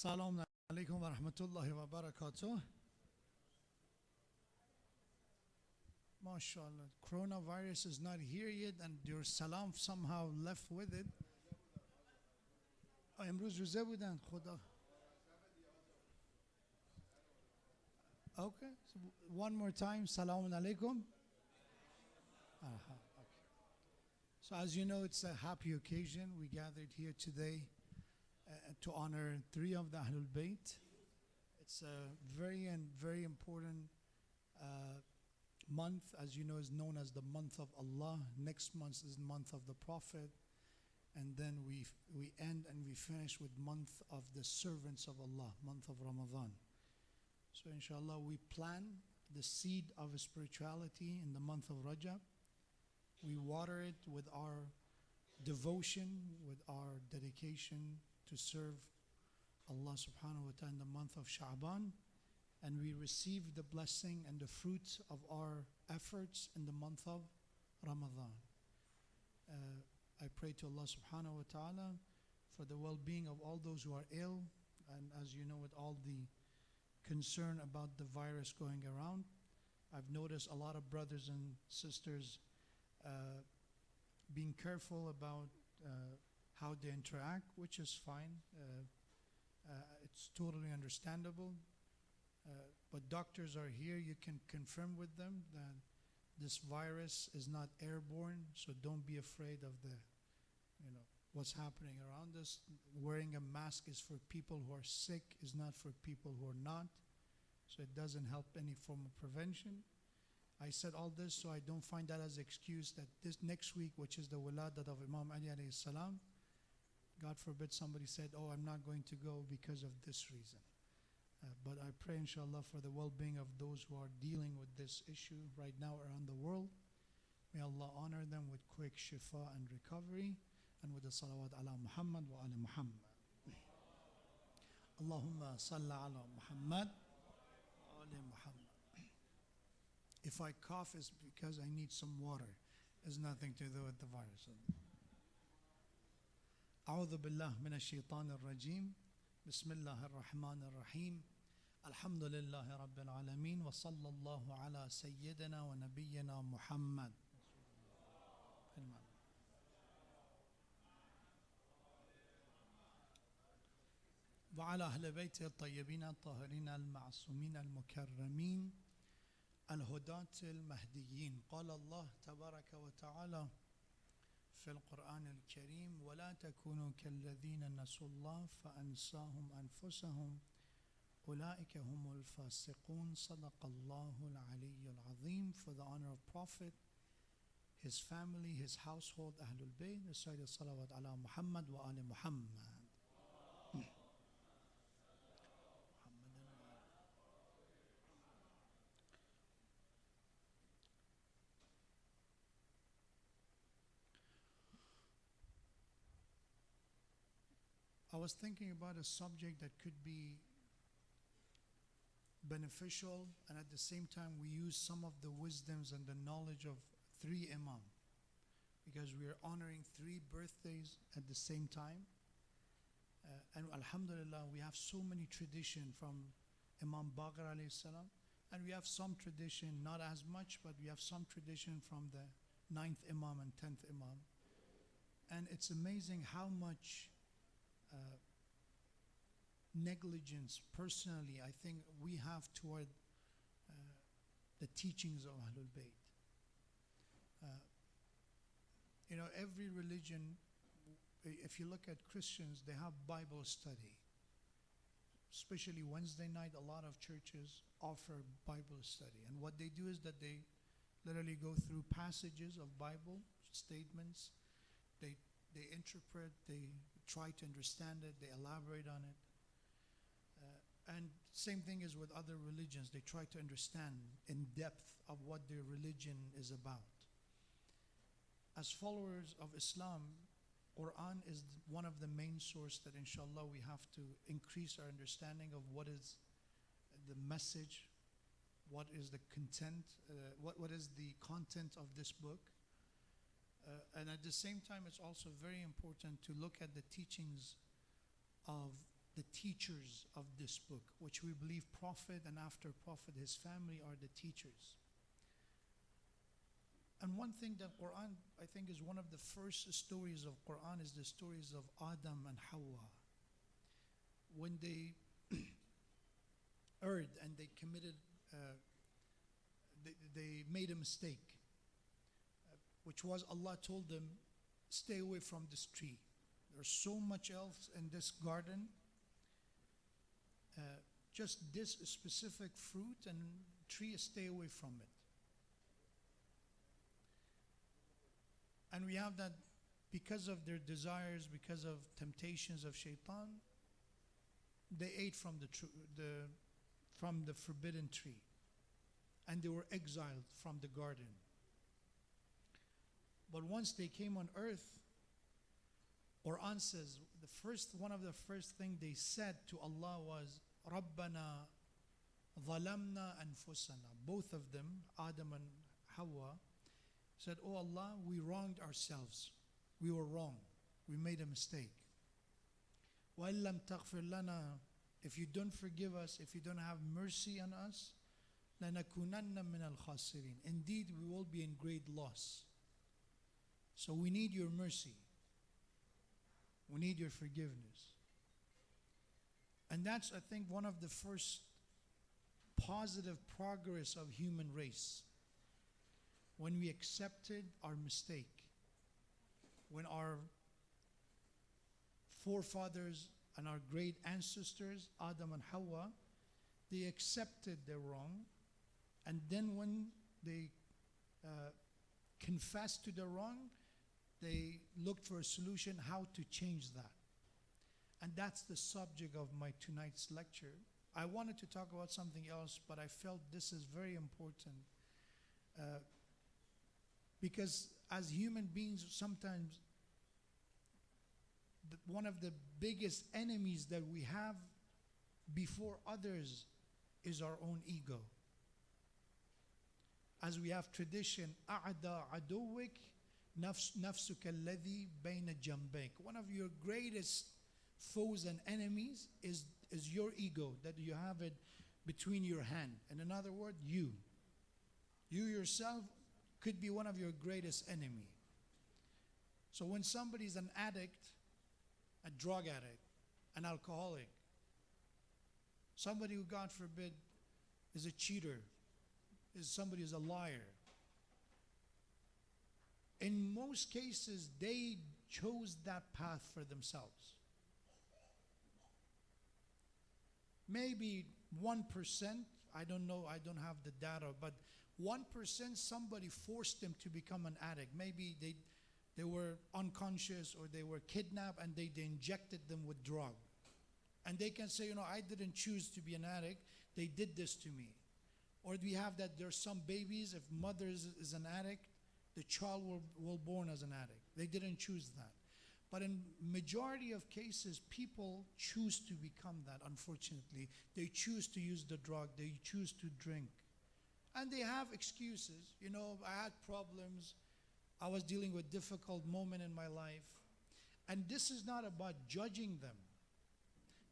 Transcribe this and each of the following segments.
Salam alaikum wa rahmatullahi wa barakatuh. MashaAllah. Coronavirus is not here yet, and your salam somehow left with it. امروز روزه بودن خدا. Okay. So one more time. Salam alaikum. Aha, okay. So as you know, it's a happy occasion. We gathered here today to honor three of the Ahlul Bayt. It's a very important month, as you know, is known as the month of Allah. Next month is the month of the Prophet, and then we end and we finish with month of the servants of Allah, month of Ramadan. So inshallah, we plant the seed of spirituality in the month of Rajab. We water it with our devotion, with our dedication to serve Allah subhanahu wa ta'ala in the month of Sha'ban, and we receive the blessing and the fruits of our efforts in the month of Ramadan. I pray to Allah subhanahu wa ta'ala for the well-being of all those who are ill, and as you know, with all the concern about the virus going around, I've noticed a lot of brothers and sisters being careful about how they interact, which is fine. It's totally understandable. But doctors are here. You can confirm with them that this virus is not airborne, so don't be afraid of what's happening around us. Wearing a mask is for people who are sick, is not for people who are not. So it doesn't help any form of prevention. I said all this so I don't find that as an excuse that this next week, which is the wiladat of Imam Ali alayhi salam, God forbid somebody said, oh, I'm not going to go because of this reason. But I pray inshallah for the well-being of those who are dealing with this issue right now around the world. May Allah honor them with quick shifa and recovery, and with the salawat ala Muhammad wa ala Muhammad. Allahumma salla ala Muhammad wa ala Muhammad. If I cough, it's because I need some water. It has nothing to do with the virus. أعوذ بالله من الشيطان الرجيم. بسم الله الرحمن الرحيم. الحمد لله رب العالمين وصلى الله على سيدنا ونبينا محمد وعلى أهل بيته الطيبين الطاهرين المعصومين المكرمين الهداة المهديين. قال الله تبارك وتعالى في القرآن الكريم ولا تكونوا كالذين نسوا الله فأنساهم أنفسهم أولئك هم الفاسقون. صدق الله العلي العظيم. For the honor of Prophet, his family, his household, Ahlul Bayt, recite salawat ala Muhammad wa ala Muhammad. I was thinking about a subject that could be beneficial, and at the same time we use some of the wisdoms and the knowledge of three Imam, because we are honoring three birthdays at the same time. And alhamdulillah, we have so many tradition from Imam Baqir alayhi salam, and we have some tradition, not as much, but we have some tradition from the 9th Imam and 10th Imam. And it's amazing how much negligence personally I think we have toward the teachings of Ahlul Bayt. Every religion, if you look at Christians, they have Bible study. Especially Wednesday night, a lot of churches offer Bible study. And what they do is that they literally go through passages of Bible statements. They interpret, they try to understand it, they elaborate on it. And same thing is with other religions. They try to understand in depth of what their religion is about. As followers of Islam, Quran is one of the main sources that inshallah we have to increase our understanding of what is the message, what is the content, what is the content of this book. And at the same time, it's also very important to look at the teachings of the teachers of this book, which we believe Prophet and after Prophet, his family are the teachers. And one thing that Quran, I think, is one of the first stories of Quran is the stories of Adam and Hawa. When they erred and they committed, they made a mistake, which was Allah told them, stay away from this tree. There's so much else in this garden. Just this specific fruit and tree, stay away from it. And we have that because of their desires, because of temptations of shaitan, they ate from the forbidden tree. And they were exiled from the garden. But once they came on earth, Quran says, one of the first thing they said to Allah was, Rabbana zalamna anfusana. Both of them, Adam and Hawa, said, oh Allah, we wronged ourselves. We were wrong. We made a mistake. وَإِلَّمْ تَغْفِرْ لَنَا. If you don't forgive us, if you don't have mercy on us, لَنَكُونَنَّ مِنَ الْخَاسِرِينَ. Indeed, we will be in great loss. So we need your mercy. We need your forgiveness. And that's, I think, one of the first positive progress of human race. When we accepted our mistake. When our forefathers and our great ancestors, Adam and Hawa, they accepted their wrong. And then when they confessed to their wrong, they looked for a solution how to change that. And that's the subject of my tonight's lecture. I wanted to talk about something else, but I felt this is very important. Because as human beings, sometimes one of the biggest enemies that we have before others is our own ego. As we have tradition, أَعْدَى عَدُوِّكَ نَفْسُكَ الَّذِي بَيْنَ جَنْبَيْكَ. One of your greatest foes and enemies is your ego, that you have it between your hand. And in other words, you. You yourself could be one of your greatest enemy. So when somebody is an addict, a drug addict, an alcoholic, somebody who, God forbid, is a cheater, somebody who's a liar, in most cases, they chose that path for themselves. Maybe 1%, I don't know, I don't have the data, but 1% somebody forced them to become an addict. Maybe they were unconscious or they were kidnapped and they injected them with drug. And they can say, I didn't choose to be an addict. They did this to me. Or we have that there's some babies, if mother is an addict, the child will born as an addict. They didn't choose that. But in majority of cases, people choose to become that, unfortunately. They choose to use the drug. They choose to drink. And they have excuses. I had problems. I was dealing with a difficult moment in my life. And this is not about judging them.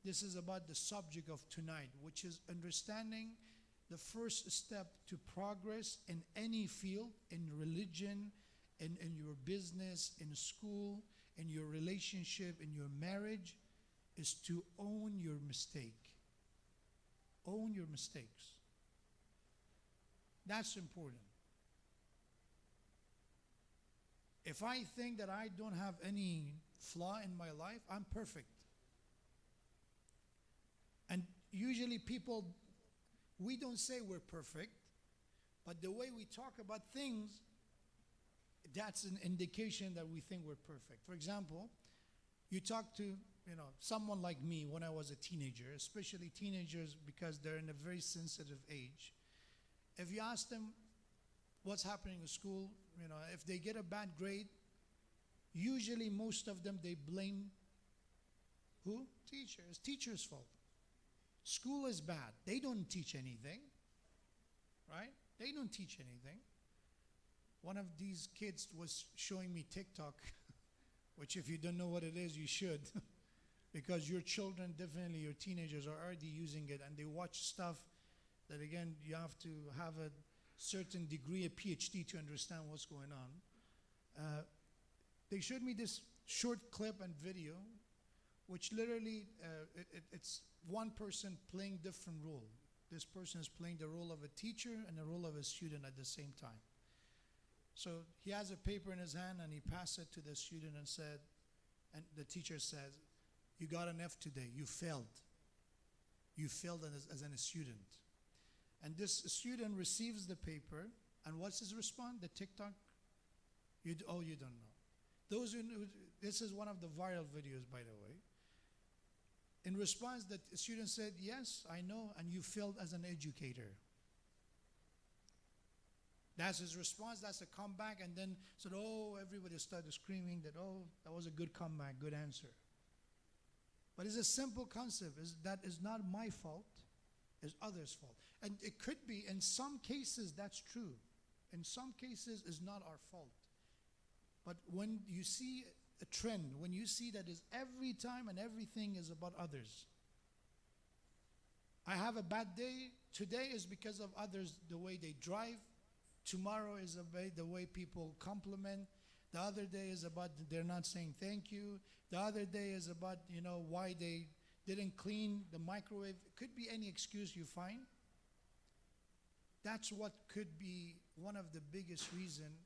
This is about the subject of tonight, which is understanding the first step to progress in any field, in religion, in your business, in school, in your relationship, in your marriage, is to own your mistake. Own your mistakes. That's important. If I think that I don't have any flaw in my life, I'm perfect. And usually people, we don't say we're perfect, but the way we talk about things, that's an indication that we think we're perfect. For example, you talk to someone like me when I was a teenager, especially teenagers because they're in a very sensitive age. If you ask them what's happening in school, if they get a bad grade, usually most of them, they blame who? Teachers. It's teacher's fault. School is bad. They don't teach anything, right? They don't teach anything. One of these kids was showing me TikTok, which if you don't know what it is, you should. Because your children, definitely your teenagers, are already using it, and they watch stuff that, again, you have to have a certain degree, a PhD, to understand what's going on. They showed me this short clip and video, which literally, it's one person playing different role. This person is playing the role of a teacher and the role of a student at the same time. So he has a paper in his hand and he passed it to the student and said, and the teacher says, "You got an F today, you failed. You failed as a student." And this student receives the paper, and what's his response? The TikTok? You don't know. Those who know, this is one of the viral videos, by the way. In response, the student said, "Yes, I know, and you failed as an educator." That's his response, that's a comeback, and then said, everybody started screaming that, that was a good comeback, good answer. But it's a simple concept, that is not my fault, it's others' fault. And it could be, in some cases, that's true. In some cases, it's not our fault. But when you see a trend, when you see that is every time and everything is about others. I have a bad day. Today is because of others, the way they drive. Tomorrow is about the way people compliment. The other day is about they're not saying thank you. The other day is about, why they didn't clean the microwave. It could be any excuse you find. That's what could be one of the biggest reasons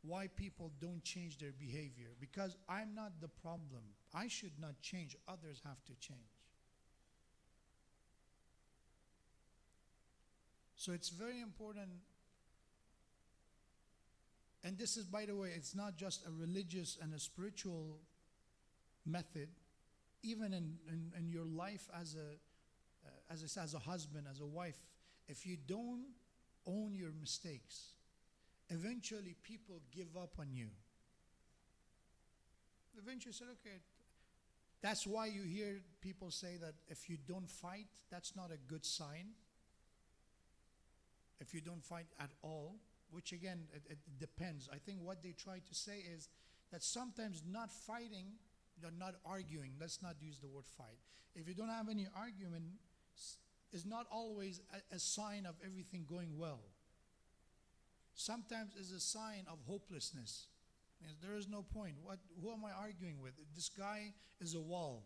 why people don't change their behavior. Because I'm not the problem. I should not change. Others have to change. So it's very important. And this is, by the way, it's not just a religious and a spiritual method. Even in your life as a husband, as a wife, if you don't own your mistakes, eventually people give up on you. Eventually say, okay. That's why you hear people say that if you don't fight, that's not a good sign. If you don't fight at all, which again, it depends. I think what they try to say is that sometimes not fighting, not arguing, let's not use the word fight. If you don't have any argument, is not always a sign of everything going well. Sometimes it's a sign of hopelessness. There is no point. Who am I arguing with? This guy is a wall.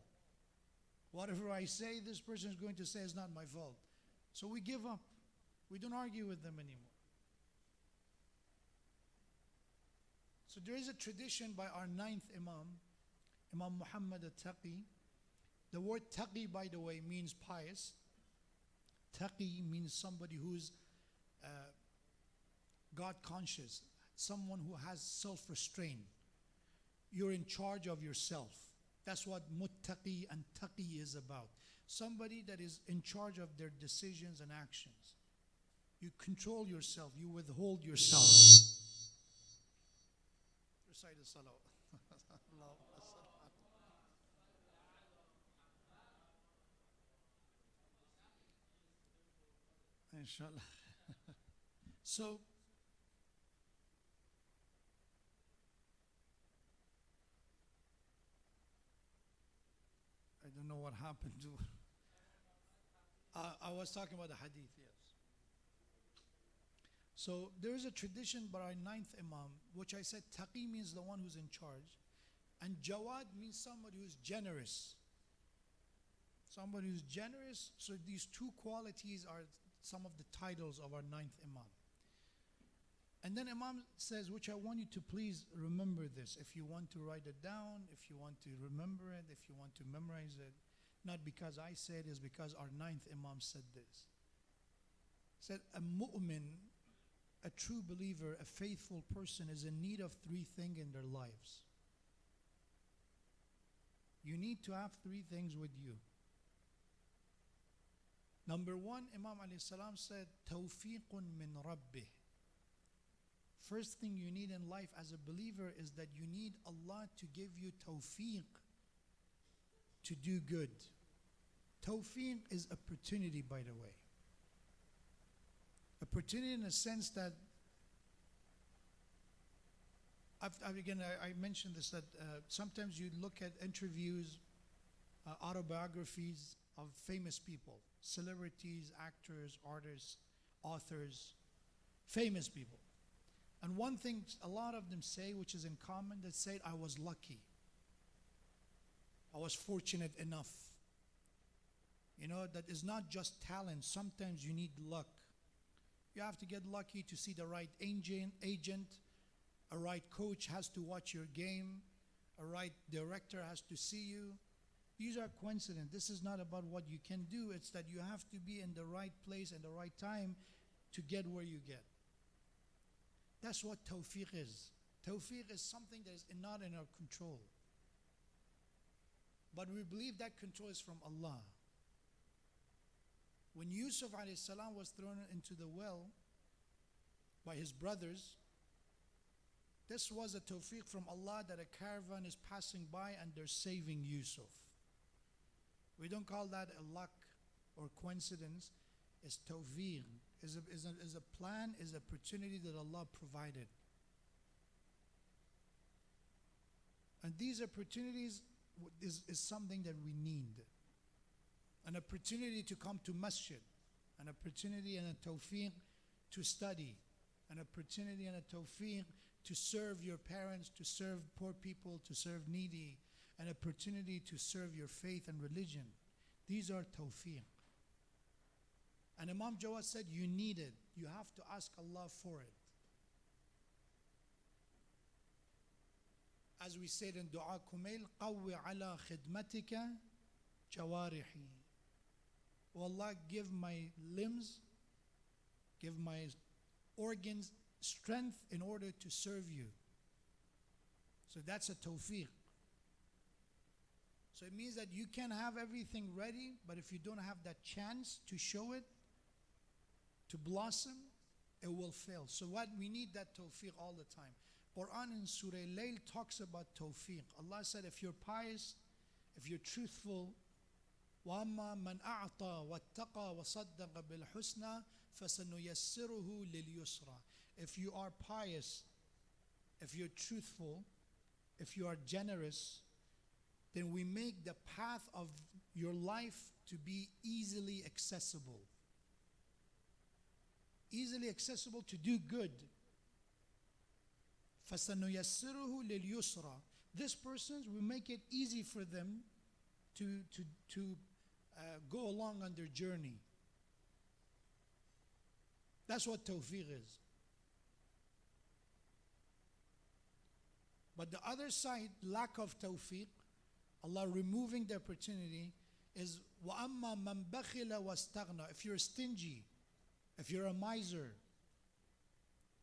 Whatever I say, this person is going to say is not my fault. So we give up. We don't argue with them anymore. So there is a tradition by our ninth Imam, Imam Muhammad al-Taqi. The word Taqi, by the way, means pious. Taqi means somebody who's God conscious, someone who has self-restraint. You're in charge of yourself. That's what muttaqi and taqi is about. Somebody that is in charge of their decisions and actions. You control yourself, you withhold yourself. Recite the salawat. Inshallah. So, I don't know what happened to. I was talking about the hadith, yes. So there is a tradition by our ninth Imam, which I said Taqi means the one who's in charge, and Jawad means somebody who's generous. Somebody who's generous. So these two qualities are some of the titles of our ninth Imam. And then Imam says, which I want you to please remember this. If you want to write it down, if you want to remember it, if you want to memorize it, not because I said it, it's because our ninth Imam said this. Said, a mu'min, a true believer, a faithful person is in need of three things in their lives. You need to have three things with you. Number one, Imam alayhi salam said, tawfiqun min rabbih. First thing you need in life as a believer is that you need Allah to give you tawfiq to do good. Tawfiq is opportunity, by the way. Opportunity in the sense that, I mentioned this, that sometimes you look at interviews autobiographies of famous people, celebrities, actors, artists, authors, famous people. And one thing a lot of them say, which is in common, they say, I was lucky. I was fortunate enough. You know, that is not just talent. Sometimes you need luck. You have to get lucky to see the right agent. A right coach has to watch your game. A right director has to see you. These are coincidences. This is not about what you can do. It's that you have to be in the right place and the right time to get where you get. That's what tawfiq is. Tawfiq is something that is not in our control. But we believe that control is from Allah. When Yusuf alayhi salam was thrown into the well by his brothers, this was a tawfiq from Allah that a caravan is passing by and they're saving Yusuf. We don't call that a luck or coincidence. It's tawfiq. Is a plan, is an opportunity that Allah provided. And these opportunities is something that we need. An opportunity to come to masjid, an opportunity and a tawfiq to study, an opportunity and a tawfiq to serve your parents, to serve poor people, to serve needy, an opportunity to serve your faith and religion. These are tawfiq. And Imam Jawad said, you need it. You have to ask Allah for it. As we said in Dua Kumail, قَوِّ عَلَى خِدْمَتِكَ جَوَارِحِي. Oh Allah, give my limbs, give my organs strength in order to serve you. So that's a tawfiq. So it means that you can have everything ready, but if you don't have that chance to show it, to blossom, it will fail. So what we need that tawfiq all the time. Quran in Surah Layl talks about tawfiq. Allah said, if you're pious, if you're truthful, وَأَمَّا مَنْ أَعْطَى وَاتَّقَى وَصَدَّقَ بِالْحُسْنَى فَسَنُيَسِّرُهُ لِلْيُسْرَى. If you are pious, if you're truthful, if you are generous, then we make the path of your life to be easily accessible. Easily accessible to do good. فَسَنُيَسِّرُهُ لِلْيُسْرَى. This person, we make it easy for them to go along on their journey. That's what tawfiq is. But the other side, lack of tawfiq, Allah removing the opportunity, is وَأَمَّا مَنْ بَخِلَ وَاسْتَغْنَى. If you're stingy, if you're a miser,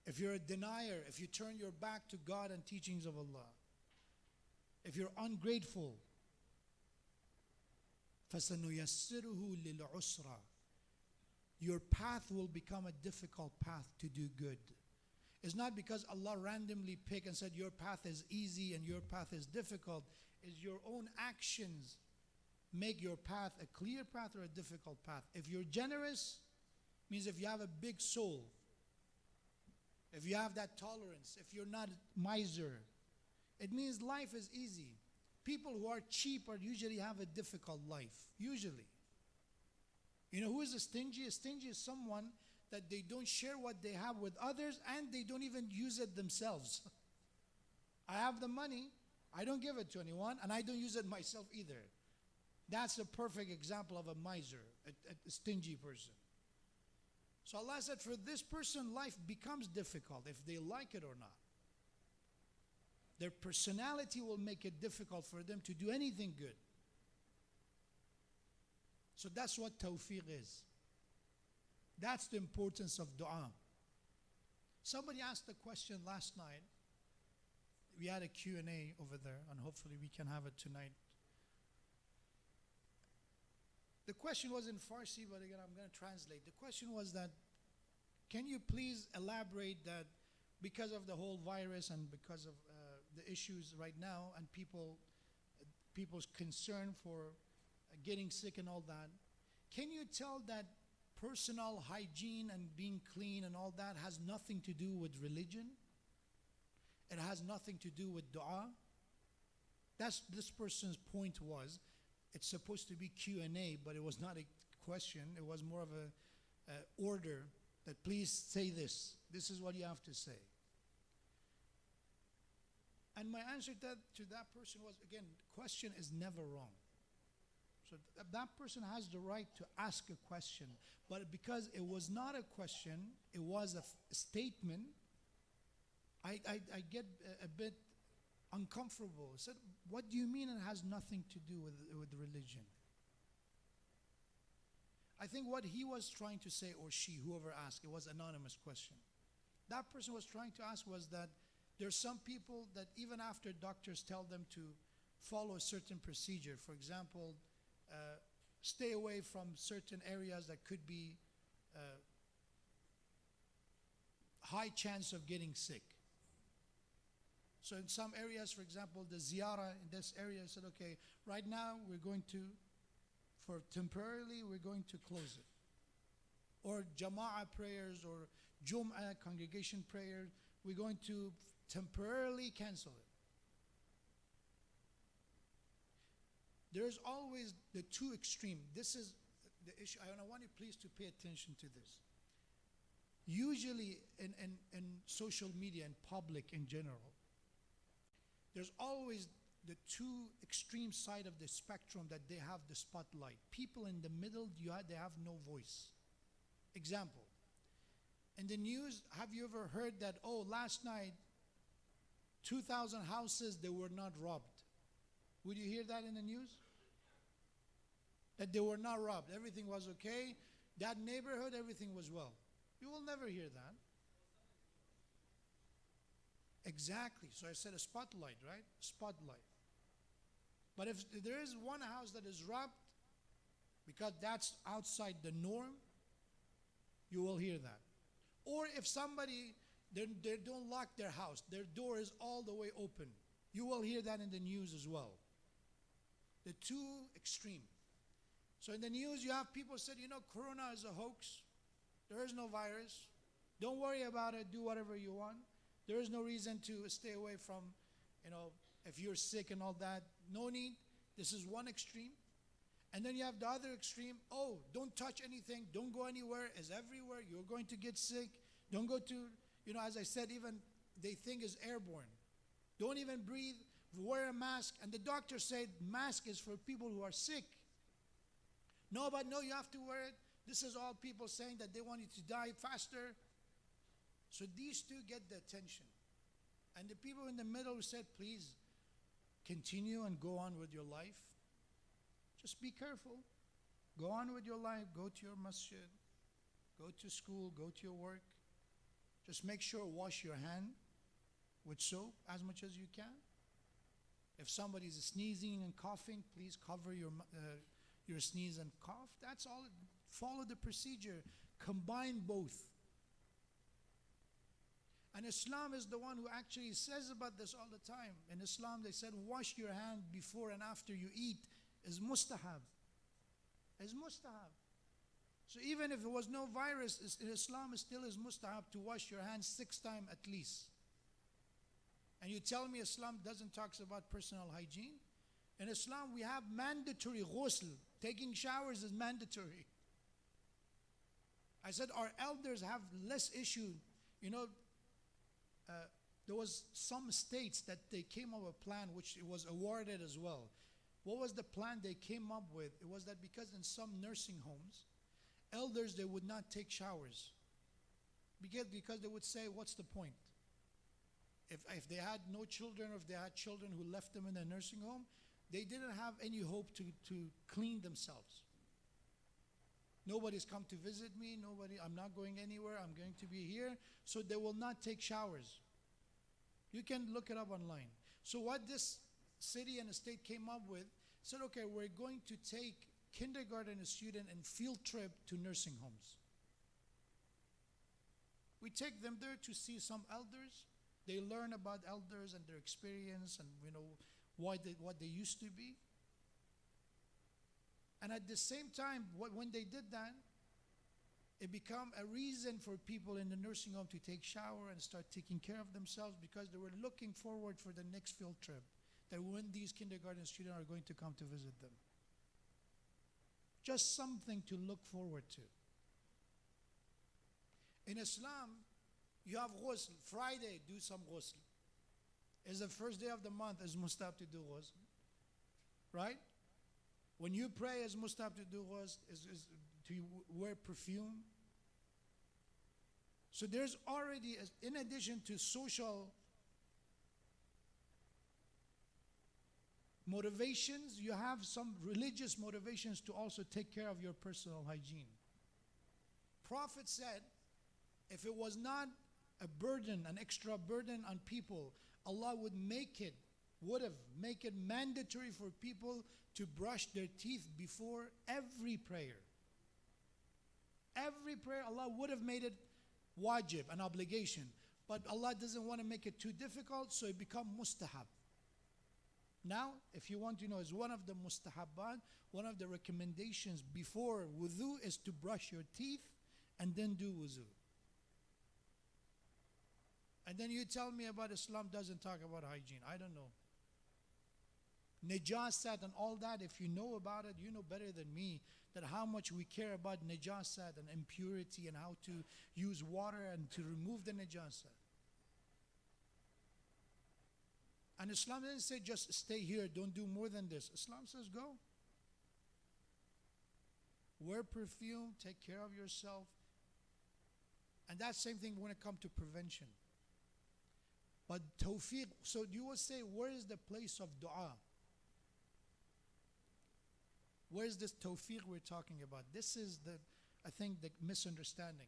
if you're a denier, if you turn your back to God and teachings of Allah, if you're ungrateful, فَسَنُيَسِّرُهُ لِلْعُسْرَى. Your path will become a difficult path to do good. It's not because Allah randomly picked and said your path is easy and your path is difficult. It's your own actions make your path a clear path or a difficult path. If you're generous, means if you have a big soul, if you have that tolerance, if you're not miser, it means life is easy. People who are cheap are usually have a difficult life, usually. You know who is a stingy? A stingy is someone that they don't share what they have with others and they don't even use it themselves. I have the money, I don't give it to anyone, and I don't use it myself either. That's a perfect example of a miser, a stingy person. So Allah said, for this person, life becomes difficult if they like it or not. Their personality will make it difficult for them to do anything good. So that's what tawfiq is. That's the importance of dua. Somebody asked a question last night. We had a Q&A over there, and hopefully we can have it tonight. The question was in Farsi, but again, I'm going to translate. The question was that, can you please elaborate that because of the whole virus and because of the issues right now and people's concern for getting sick and all that, can you tell that personal hygiene and being clean and all that has nothing to do with religion? It has nothing to do with dua? That's this person's point was. it's supposed to be Q&A, but it was not a question. It was more of a order that please say this. This is what you have to say. And my answer to that person was, again, question is never wrong. So that person has the right to ask a question. But because it was not a question, it was a statement, I get a bit uncomfortable. I said, what do you mean it has nothing to do with religion? I think what he was trying to say, or she, whoever asked, it was an anonymous question. That person was trying to ask was that there's some people that even after doctors tell them to follow a certain procedure, for example, stay away from certain areas that could be high chance of getting sick. So in some areas, for example, the ziyarah in this area said, okay, right now we're going to, for temporarily, we're going to close it. Or jama'ah prayers or Jum'ah congregation prayer, we're going to temporarily cancel it. There's always the two extreme. This is the issue. I want you please to pay attention to this. Usually in social media and public in general, there's always the two extreme side of the spectrum that they have the spotlight. People in the middle, they have no voice. Example, in the news, have you ever heard that, oh, last night, 2,000 houses, they were not robbed? Would you hear that in the news? That they were not robbed. Everything was okay. That neighborhood, everything was well. You will never hear that. Exactly. So I said a spotlight, right? Spotlight. But if there is one house that is robbed, because that's outside the norm, you will hear that. Or if somebody, they don't lock their house, their door is all the way open, you will hear that in the news as well. The two extreme. So in the news, you have people said, Corona is a hoax. There is no virus. Don't worry about it. Do whatever you want. There is no reason to stay away from, if you're sick and all that. No need. This is one extreme. And then you have the other extreme. Oh, don't touch anything. Don't go anywhere. It's everywhere. You're going to get sick. Don't go to, as I said, even they think it's airborne. Don't even breathe. Wear a mask. And the doctor said mask is for people who are sick. No, but no, you have to wear it. This is all people saying that they want you to die faster. So these two get the attention. And the people in the middle said, please continue and go on with your life. Just be careful. Go on with your life. Go to your masjid. Go to school. Go to your work. Just make sure wash your hand with soap as much as you can. If somebody is sneezing and coughing, please cover your sneeze and cough. That's all. Follow the procedure. Combine both. And Islam is the one who actually says about this all the time. In Islam, they said, wash your hand before and after you eat is mustahab. Is mustahab. So even if there was no virus, in Islam it still is mustahab to wash your hands 6 times at least. And you tell me Islam doesn't talk about personal hygiene? In Islam, we have mandatory ghusl. Taking showers is mandatory. I said our elders have less issue. There was some states that they came up with a plan which it was awarded as well. What was the plan they came up with? It was that because in some nursing homes, elders, they would not take showers. Because they would say, what's the point? If they had no children, or if they had children who left them in a nursing home, they didn't have any hope to clean themselves. Nobody's come to visit me. I'm not going anywhere. I'm going to be here. So they will not take showers. You can look it up online. So what this city and the state came up with, said, okay, we're going to take kindergarten student and field trip to nursing homes. We take them there to see some elders. They learn about elders and their experience and what they used to be. And at the same time, when they did that, it became a reason for people in the nursing home to take shower and start taking care of themselves because they were looking forward for the next field trip, that when these kindergarten students are going to come to visit them. Just something to look forward to. In Islam, you have ghusl. Friday, do some ghusl. It's the first day of the month, it's mustahab to do ghusl. Right? When you pray, it's mustahab to do ghusl, is to wear perfume. So there's already, in addition to social motivations, you have some religious motivations to also take care of your personal hygiene. Prophet said, if it was not a burden, an extra burden on people, Allah would have make it mandatory for people to brush their teeth before every prayer. Every prayer, Allah would have made it wajib, an obligation. But Allah doesn't want to make it too difficult, so it becomes mustahab. Now, if you want to know, is one of the mustahabbat, one of the recommendations before wudu is to brush your teeth and then do wudu. And then you tell me about Islam doesn't talk about hygiene. I don't know. Najasat and all that, if you know about it, you know better than me that how much we care about najasat and impurity and how to use water and to remove the najasat. And Islam doesn't say just stay here, don't do more than this. Islam says go. Wear perfume, take care of yourself. And that same thing when it comes to prevention. But tawfiq, so you will say, where is the place of dua? Where is this tawfiq we're talking about? This is I think the misunderstanding.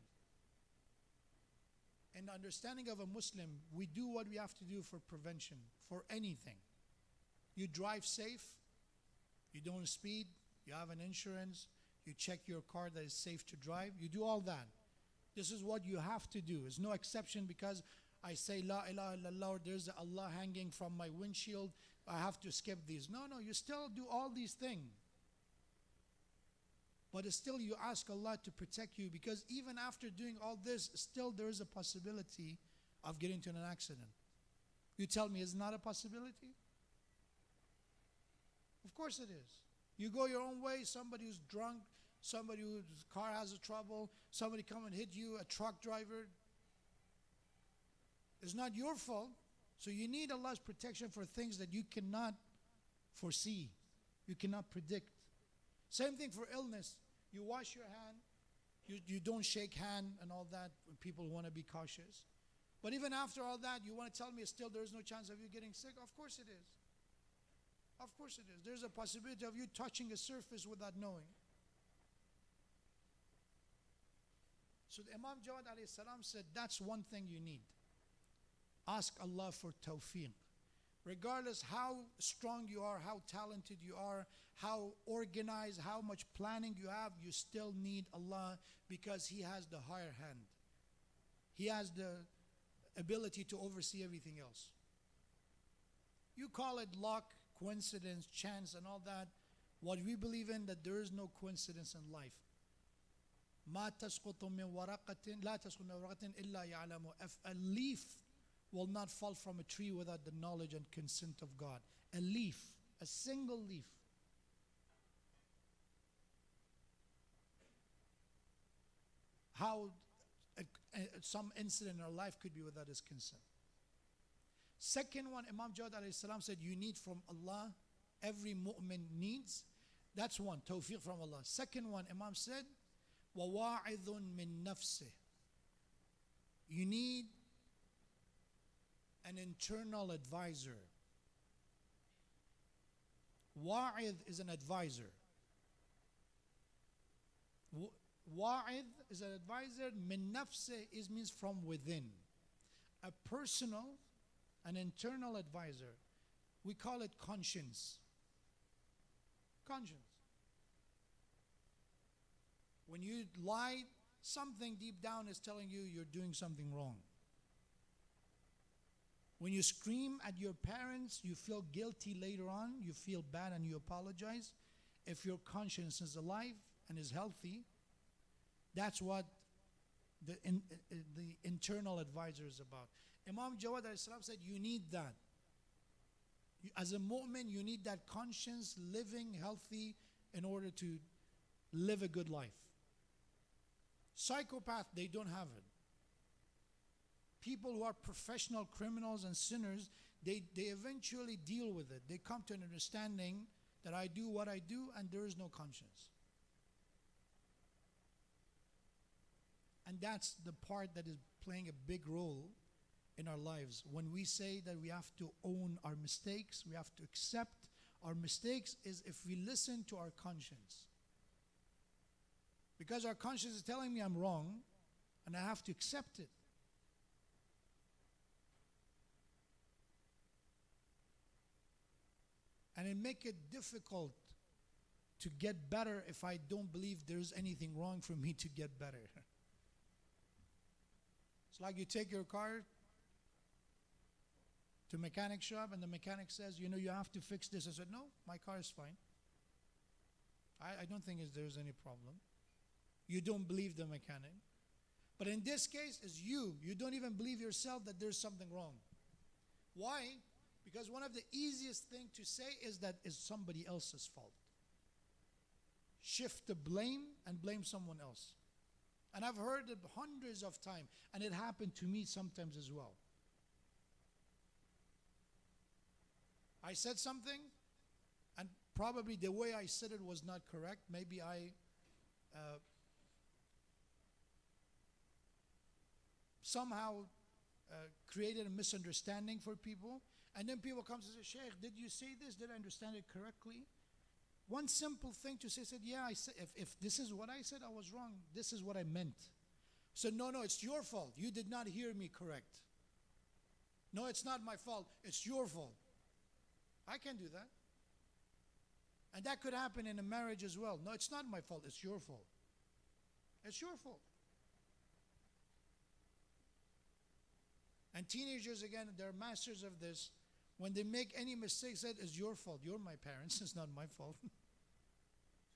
In the understanding of a Muslim, we do what we have to do for prevention, for anything. You drive safe, you don't speed, you have an insurance, you check your car that is safe to drive, you do all that. This is what you have to do. There's no exception because I say La ilaha illallah, or there's Allah hanging from my windshield, I have to skip these. No, you still do all these things. But still you ask Allah to protect you, because even after doing all this, still there is a possibility of getting into an accident. You tell me, is it not a possibility? Of course it is. You go your own way, somebody who's drunk, somebody whose car has a trouble, somebody come and hit you, a truck driver. It's not your fault. So you need Allah's protection for things that you cannot foresee, you cannot predict. Same thing for illness. You wash your hand, you don't shake hand and all that. People want to be cautious. But even after all that, you want to tell me still there is no chance of you getting sick? Of course it is. Of course it is. There's a possibility of you touching a surface without knowing. So the Imam Jawad alayhi salam said, that's one thing you need. Ask Allah for tawfiq. Regardless how strong you are, how talented you are, how organized, how much planning you have, you still need Allah, because He has the higher hand. He has the ability to oversee everything else. You call it luck, coincidence, chance and all that. What we believe in, that there is no coincidence in life. مَا تَسْقُطُ مِنْ وَرَقَةٍ لَا تَسْقُطُ مِنْ وَرَقَةٍ إِلَّا يَعْلَمُ. A leaf will not fall from a tree without the knowledge and consent of God. A leaf, a single leaf. How some incident in our life could be without His consent. Second one, Imam Jawad alayhi salam said, you need from Allah, every mu'min needs. That's one, tawfiq from Allah. Second one, Imam said, وَوَاعِذٌ مِّن نَفْسِهِ. You need an internal advisor. Wa'idh is an advisor. Wa'idh is an advisor. Min nafse means from within. A personal, an internal advisor. We call it conscience. Conscience. When you lie, something deep down is telling you you're doing something wrong. When you scream at your parents, you feel guilty later on, you feel bad and you apologize. If your conscience is alive and is healthy, that's what the internal advisor is about. Imam Jawad alayhi salam said, you need that. As a mu'min, you need that conscience, living healthy in order to live a good life. Psychopath, they don't have it. People who are professional criminals and sinners, they eventually deal with it. They come to an understanding that I do what I do and there is no conscience. And that's the part that is playing a big role in our lives. When we say that we have to own our mistakes, we have to accept our mistakes, is if we listen to our conscience. Because our conscience is telling me I'm wrong, and I have to accept it. And it makes it difficult to get better if I don't believe there's anything wrong for me to get better. It's like you take your car to mechanic shop and the mechanic says, you know, you have to fix this. I said, no, my car is fine. I don't think there's any problem. You don't believe the mechanic. But in this case, it's you. You don't even believe yourself that there's something wrong. Why? Because one of the easiest thing to say is that it's somebody else's fault. Shift the blame and blame someone else. And I've heard it hundreds of times, and it happened to me sometimes as well. I said something, and probably the way I said it was not correct. Maybe I somehow created a misunderstanding for people. And then people come and say, Sheikh, did you say this? Did I understand it correctly? One simple thing to say, said, yeah, I said, if this is what I said, I was wrong. This is what I meant. So no, it's your fault. You did not hear me correct. No, it's not my fault. It's your fault. I can do that. And that could happen in a marriage as well. No, it's not my fault. It's your fault. It's your fault. And teenagers, again, they're masters of this. When they make any mistakes, that is your fault. You're my parents. It's not my fault.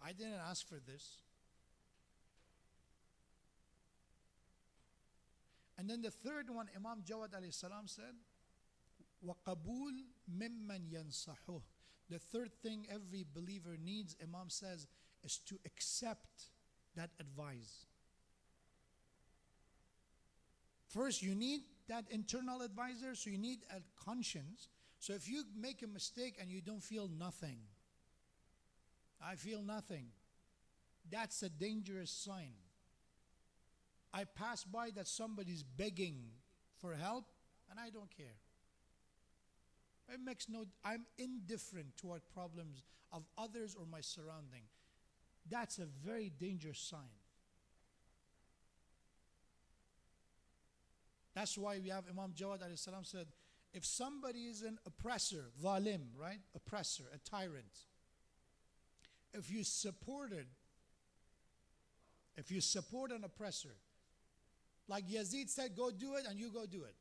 I didn't ask for this. And then the third one, Imam Jawad alayhi salam said, وَقَبُولْ مِمَّنْ يَنْصَحُهُ. The third thing every believer needs, Imam says, is to accept that advice. First, you need that internal advisor, so you need a conscience. So if you make a mistake and you don't feel nothing, I feel nothing, that's a dangerous sign. I pass by that somebody's begging for help and I don't care. It makes I'm indifferent toward problems of others or my surrounding. That's a very dangerous sign. That's why we have Imam Jawad alayhi salam said, if somebody is an oppressor, zalim, right? Oppressor, a tyrant. If you support an oppressor, like Yazid said, go do it, and you go do it.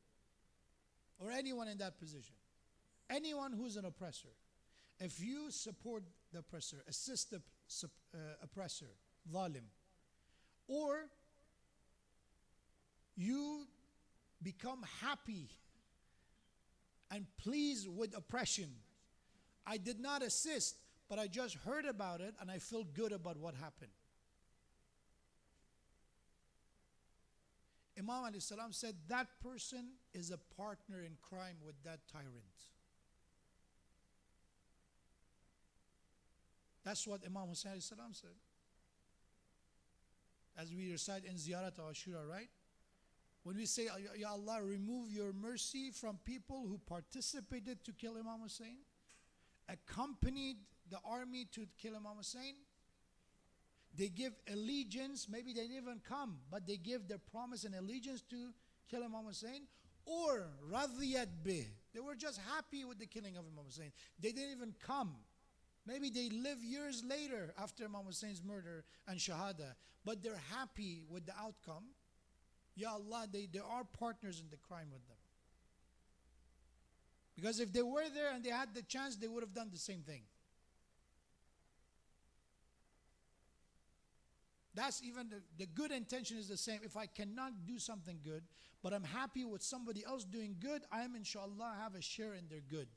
Or anyone in that position. Anyone who's an oppressor. If you support the oppressor, assist the oppressor, zalim, or you become happy and pleased with oppression. I did not assist, but I just heard about it and I feel good about what happened. Imam alayhi salam said that person is a partner in crime with that tyrant. That's what Imam Hussein alayhi salam said. As we recite in Ziyarat Ashura, right? When we say, Ya Allah, remove your mercy from people who participated to kill Imam Hussein, accompanied the army to kill Imam Hussein, they give allegiance, maybe they didn't even come, but they give their promise and allegiance to kill Imam Hussein, or radiyat bih, they were just happy with the killing of Imam Hussein. They didn't even come. Maybe they live years later after Imam Hussein's murder and shahada, but they're happy with the outcome. Ya Allah, they are partners in the crime with them. Because if they were there and they had the chance, they would have done the same thing. That's even the good intention is the same. If I cannot do something good, but I'm happy with somebody else doing good, I am inshallah have a share in their good.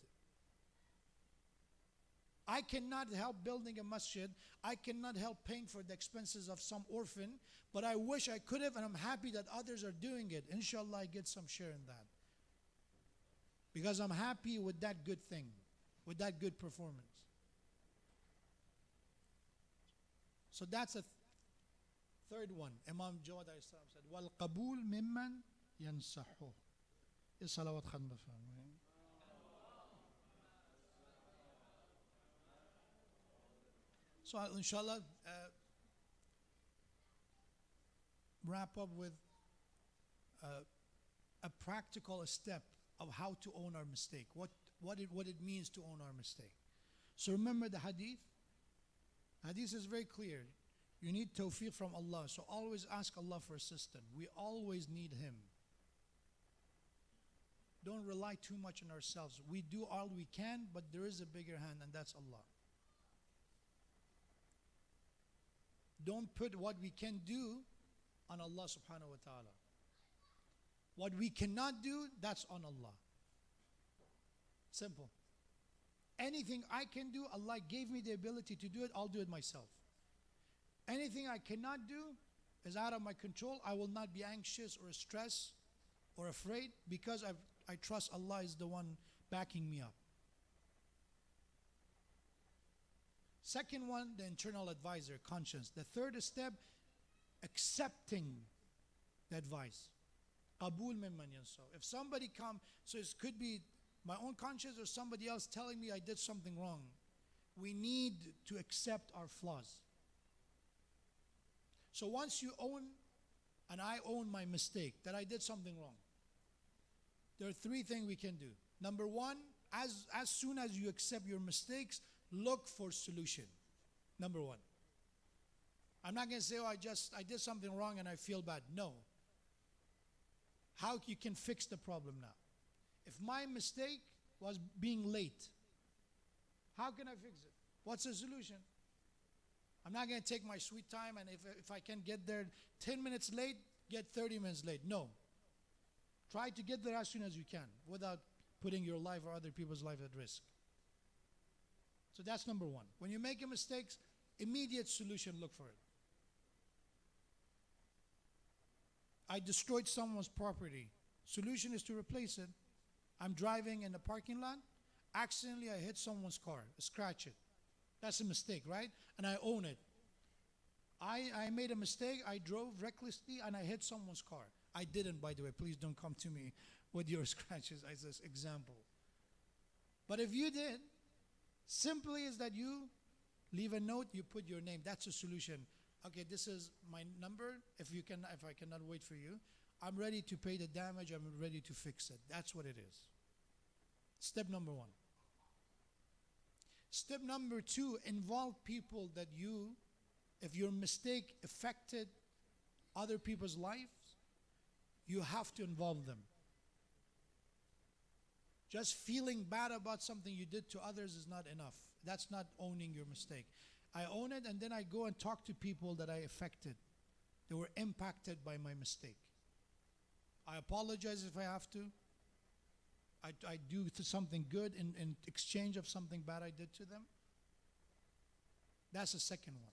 I cannot help building a masjid. I cannot help paying for the expenses of some orphan, but I wish I could have, and I'm happy that others are doing it. Inshallah, I get some share in that. Because I'm happy with that good thing, with that good performance. So that's a third one. Imam Jawad said, وَالْقَبُولْ مِمَّنْ يَنْصَحُهُ. Is salawat khanna fahmi. So inshallah, wrap up with a practical step of how to own our mistake, what it means to own our mistake. So remember the hadith. Hadith is very clear. You need tawfiq from Allah. So always ask Allah for assistance. We always need Him. Don't rely too much on ourselves. We do all we can, but there is a bigger hand, and that's Allah. Don't put what we can do on Allah subhanahu wa ta'ala. What we cannot do, that's on Allah. Simple. Anything I can do, Allah gave me the ability to do it, I'll do it myself. Anything I cannot do is out of my control. I will not be anxious or stressed or afraid because I trust Allah is the one backing me up. Second one, the internal advisor, conscience. The third step, accepting the advice. قبول ممن ينصح. If somebody comes, so it could be my own conscience or somebody else telling me I did something wrong. We need to accept our flaws. So once you own, and I own my mistake, that I did something wrong, there are three things we can do. Number one, as soon as you accept your mistakes, look for solution. Number one. I'm not going to say, oh, I did something wrong and I feel bad. No. How you can fix the problem now? If my mistake was being late, how can I fix it? What's the solution? I'm not going to take my sweet time, and if I can get there 10 minutes late, get 30 minutes late. No. Try to get there as soon as you can without putting your life or other people's life at risk. So that's number one. When you make a mistake, immediate solution, look for it. I destroyed someone's property. Solution is to replace it. I'm driving in the parking lot. Accidentally, I hit someone's car, scratch it. That's a mistake, right? And I own it. I made a mistake. I drove recklessly and I hit someone's car. I didn't, by the way. Please don't come to me with your scratches as an example. But if you did, simply is that you leave a note, you put your name. That's a solution. Okay, this is my number. If I cannot wait for you, I'm ready to pay the damage. I'm ready to fix it. That's what it is. Step number one. Step number two, involve people that if your mistake affected other people's lives, you have to involve them. Just feeling bad about something you did to others is not enough. That's not owning your mistake. I own it and then I go and talk to people that I affected. They were impacted by my mistake. I apologize if I have to. I do something good in exchange of something bad I did to them. That's the second one.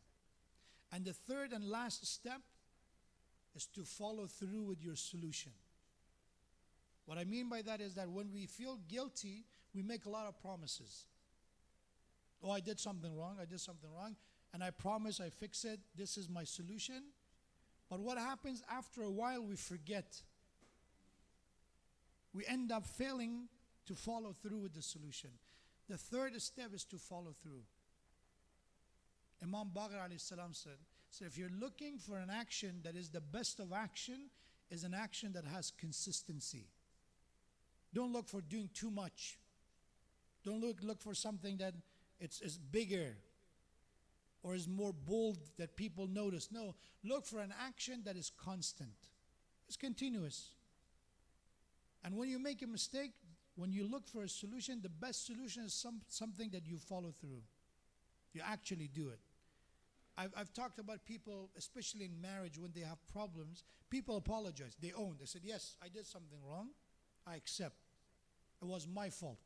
And the third and last step is to follow through with your solution. What I mean by that is that when we feel guilty, we make a lot of promises. Oh, I did something wrong, and I promise I fix it, this is my solution. But what happens after a while, we forget. We end up failing to follow through with the solution. The third step is to follow through. Imam Baqir alayhi salam said, so if you're looking for an action that is the best of action, is an action that has consistency. Don't look for doing too much. Don't look for something that is bigger or is more bold that people notice. No, look for an action that is constant. It's continuous. And when you make a mistake, when you look for a solution, the best solution is something that you follow through. You actually do it. I've talked about people, especially in marriage, when they have problems, people apologize. They own. They said, yes, I did something wrong. I accept. It was my fault.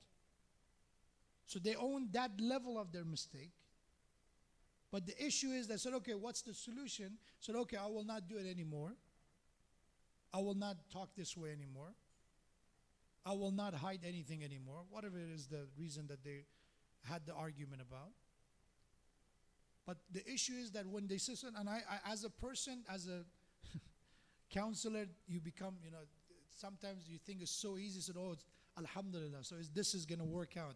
So they own that level of their mistake. But the issue is they said, okay, what's the solution? Said, okay, I will not do it anymore. I will not talk this way anymore. I will not hide anything anymore. Whatever it is the reason that they had the argument about. But the issue is that when they say, and I as a person, as a counselor, you become, sometimes you think it's so easy. So, oh, it's Alhamdulillah. So this is going to work out.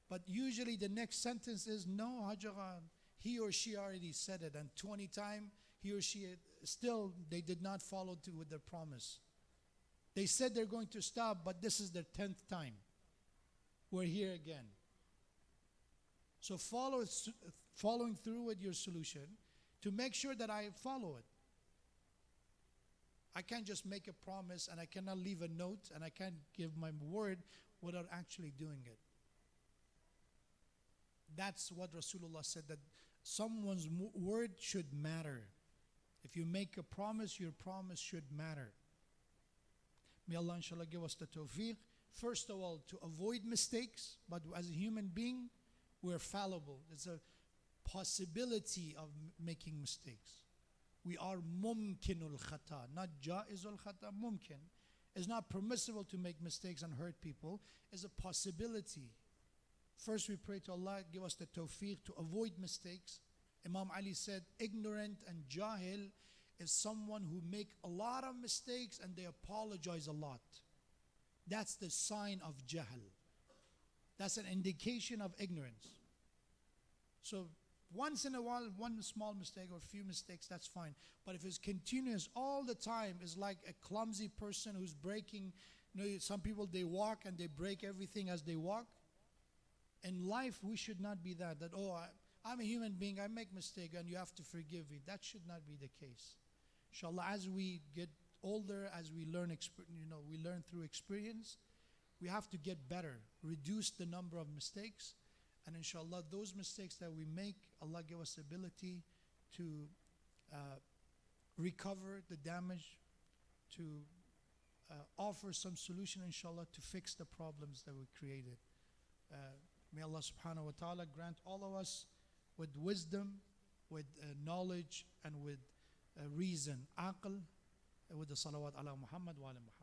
But usually the next sentence is, no, Hajaran, he or she already said it. And 20 times, he or she, still, they did not follow through with their promise. They said they're going to stop, but this is their 10th time. We're here again. So following through with your solution to make sure that I follow it. I can't just make a promise and I cannot leave a note and I can't give my word without actually doing it. That's what Rasulullah said, that someone's word should matter. If you make a promise, your promise should matter. May Allah inshallah give us the tawfiq. First of all, to avoid mistakes, but as a human being, we're fallible. There's a possibility of making mistakes. We are mumkinul khata, not jaizul khata, mumkin. It's not permissible to make mistakes and hurt people. It's a possibility. First we pray to Allah, give us the tawfiq to avoid mistakes. Imam Ali said, ignorant and jahil is someone who make a lot of mistakes and they apologize a lot. That's the sign of jahl. That's an indication of ignorance. So once in a while, one small mistake or a few mistakes, that's fine. But if it's continuous all the time, it's like a clumsy person who's breaking. Some people, they walk and they break everything as they walk. In life, we should not be that, I'm a human being, I make mistake and you have to forgive me. That should not be the case. Inshallah, as we get older, as we learn, we learn through experience, we have to get better, reduce the number of mistakes, and inshallah, those mistakes that we make, Allah give us the ability to recover the damage, to offer some solution, inshallah, to fix the problems that we created. May Allah subhanahu wa ta'ala grant all of us with wisdom, with knowledge, and with reason, aql, with the salawat ala Muhammad wa ala Muhammad.